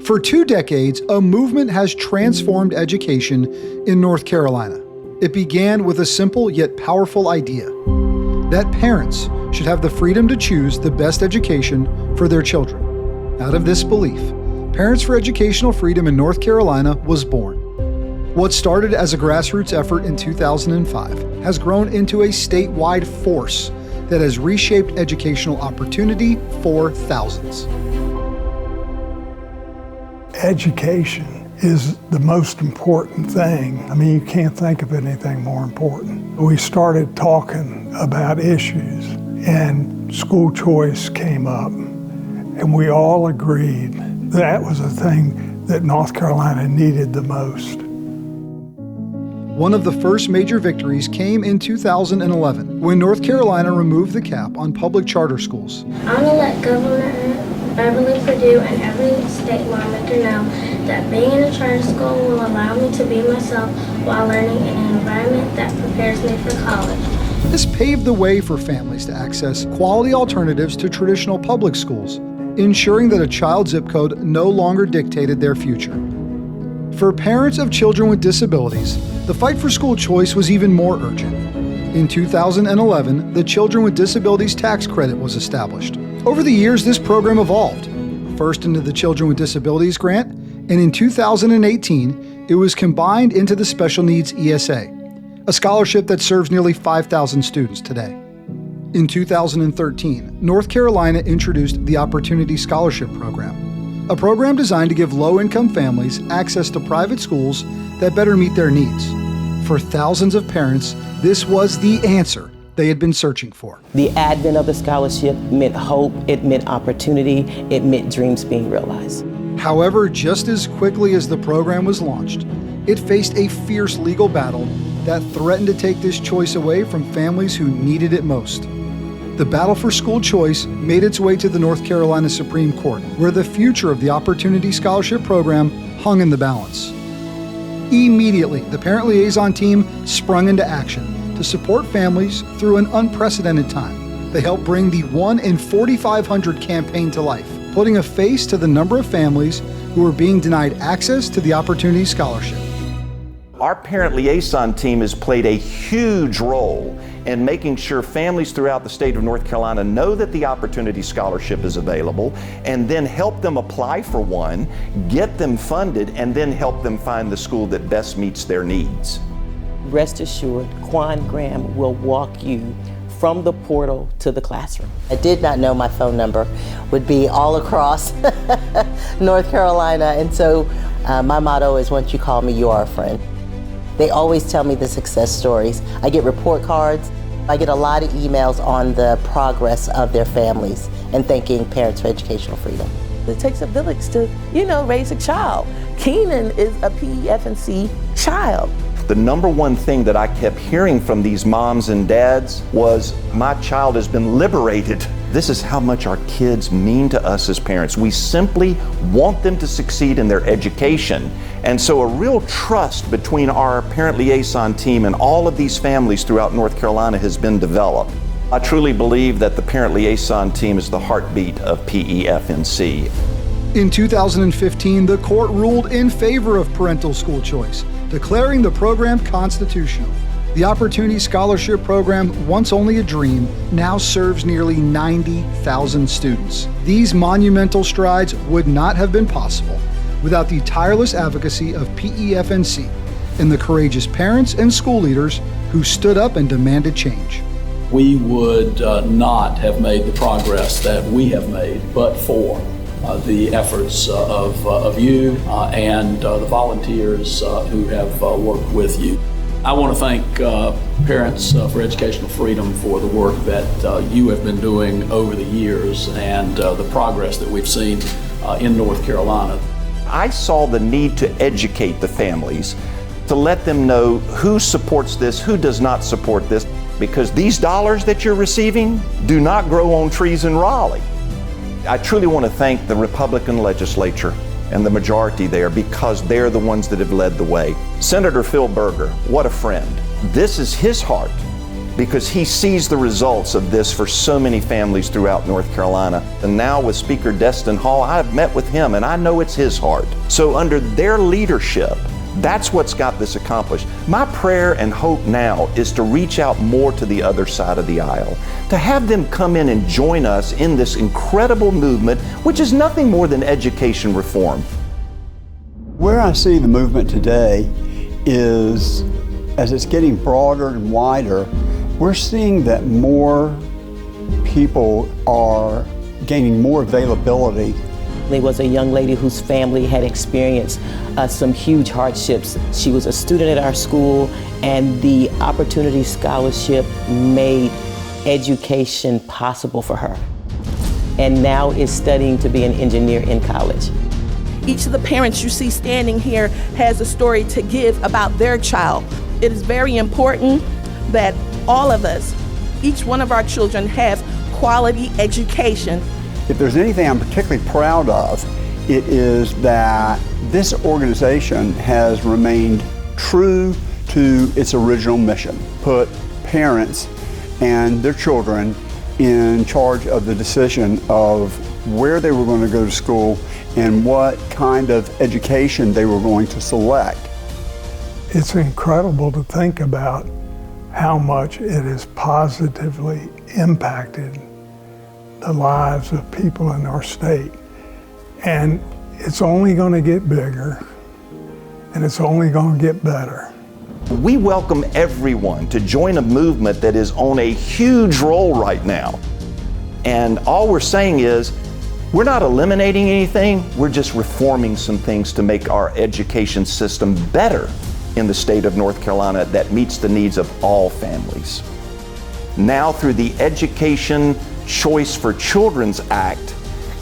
For 2 decades, a movement has transformed education in North Carolina. It began with a simple yet powerful idea: that parents should have the freedom to choose the best education for their children. Out of this belief, Parents for Educational Freedom in North Carolina was born. What started as a grassroots effort in 2005 has grown into a statewide force that has reshaped educational opportunity for thousands. Education is the most important thing. I mean, you can't think of anything more important. We started talking about issues, and school choice came up, and we all agreed that was the thing that North Carolina needed the most. One of the first major victories came in 2011 when North Carolina removed the cap on public charter schools. I want to let Governor Beverly Perdue and every state lawmaker know that being in a charter school will allow me to be myself while learning in an environment that prepares me for college. This paved the way for families to access quality alternatives to traditional public schools, ensuring that a child's zip code no longer dictated their future. For parents of children with disabilities, the fight for school choice was even more urgent. In 2011, the Children with Disabilities Tax Credit was established. Over the years, this program evolved, first into the Children with Disabilities Grant, and in 2018, it was combined into the Special Needs ESA, a scholarship that serves nearly 5,000 students today. In 2013, North Carolina introduced the Opportunity Scholarship Program, a program designed to give low-income families access to private schools that better meet their needs. For thousands of parents, this was the answer they had been searching for. The advent of the scholarship meant hope, it meant opportunity, it meant dreams being realized. However, just as quickly as the program was launched, it faced a fierce legal battle that threatened to take this choice away from families who needed it most. The battle for school choice made its way to the North Carolina Supreme Court, where the future of the Opportunity Scholarship Program hung in the balance. Immediately, the parent liaison team sprung into action to support families through an unprecedented time. They helped bring the 1 in 4,500 campaign to life, putting a face to the number of families who were being denied access to the Opportunity Scholarship. Our parent liaison team has played a huge role in making sure families throughout the state of North Carolina know that the Opportunity Scholarship is available, and then help them apply for one, get them funded, and then help them find the school that best meets their needs. Rest assured, Quan Graham will walk you from the portal to the classroom. I did not know my phone number would be all across North Carolina, and so my motto is, once you call me, you are a friend. They always tell me the success stories. I get report cards. I get a lot of emails on the progress of their families and thanking Parents for Educational Freedom. It takes a village to, raise a child. Keenan is a PEFNC child. The number one thing that I kept hearing from these moms and dads was, my child has been liberated. This is how much our kids mean to us as parents. We simply want them to succeed in their education. And so a real trust between our parent liaison team and all of these families throughout North Carolina has been developed. I truly believe that the parent liaison team is the heartbeat of PEFNC. In 2015, the court ruled in favor of parental school choice, declaring the program constitutional. The Opportunity Scholarship Program, once only a dream, now serves nearly 90,000 students. These monumental strides would not have been possible without the tireless advocacy of PEFNC and the courageous parents and school leaders who stood up and demanded change. We would not have made the progress that we have made but for the efforts of you and the volunteers who have worked with you. I want to thank Parents for Educational Freedom for the work that you have been doing over the years and the progress that we've seen in North Carolina. I saw the need to educate the families, to let them know who supports this, who does not support this, because these dollars that you're receiving do not grow on trees in Raleigh. I truly want to thank the Republican legislature and the majority there, because they're the ones that have led the way. Senator Phil Berger, what a friend. This is his heart. because he sees the results of this for so many families throughout North Carolina. And now with Speaker Destin Hall, I've met with him and I know it's his heart. So under their leadership, that's what's got this accomplished. My prayer and hope now is to reach out more to the other side of the aisle, to have them come in and join us in this incredible movement, which is nothing more than education reform. Where I see the movement today is, as it's getting broader and wider, we're seeing that more people are gaining more availability. There was a young lady whose family had experienced some huge hardships. She was a student at our school, and the Opportunity Scholarship made education possible for her. And now is studying to be an engineer in college. Each of the parents you see standing here has a story to give about their child. It is very important that all of us, each one of our children, have quality education. If there's anything I'm particularly proud of, it is that this organization has remained true to its original mission. Put parents and their children in charge of the decision of where they were going to go to school and what kind of education they were going to select. It's incredible to think about how much it has positively impacted the lives of people in our state. And it's only going to get bigger, and it's only going to get better. We welcome everyone to join a movement that is on a huge roll right now. And all we're saying is, we're not eliminating anything, we're just reforming some things to make our education system better in the state of North Carolina that meets the needs of all families. Now through the Education Choice for Children's Act,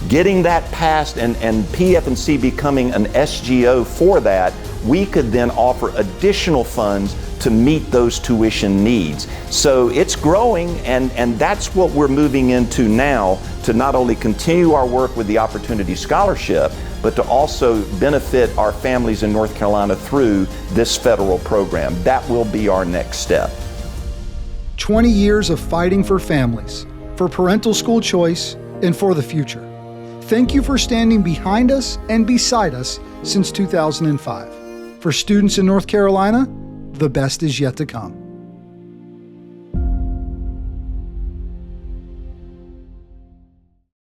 getting that passed and PEFNC becoming an SGO for that, we could then offer additional funds to meet those tuition needs. So it's growing, and that's what we're moving into now, to not only continue our work with the Opportunity Scholarship, but to also benefit our families in North Carolina through this federal program. That will be our next step. 20 years of fighting for families, for parental school choice, and for the future. Thank you for standing behind us and beside us since 2005. For students in North Carolina, the best is yet to come.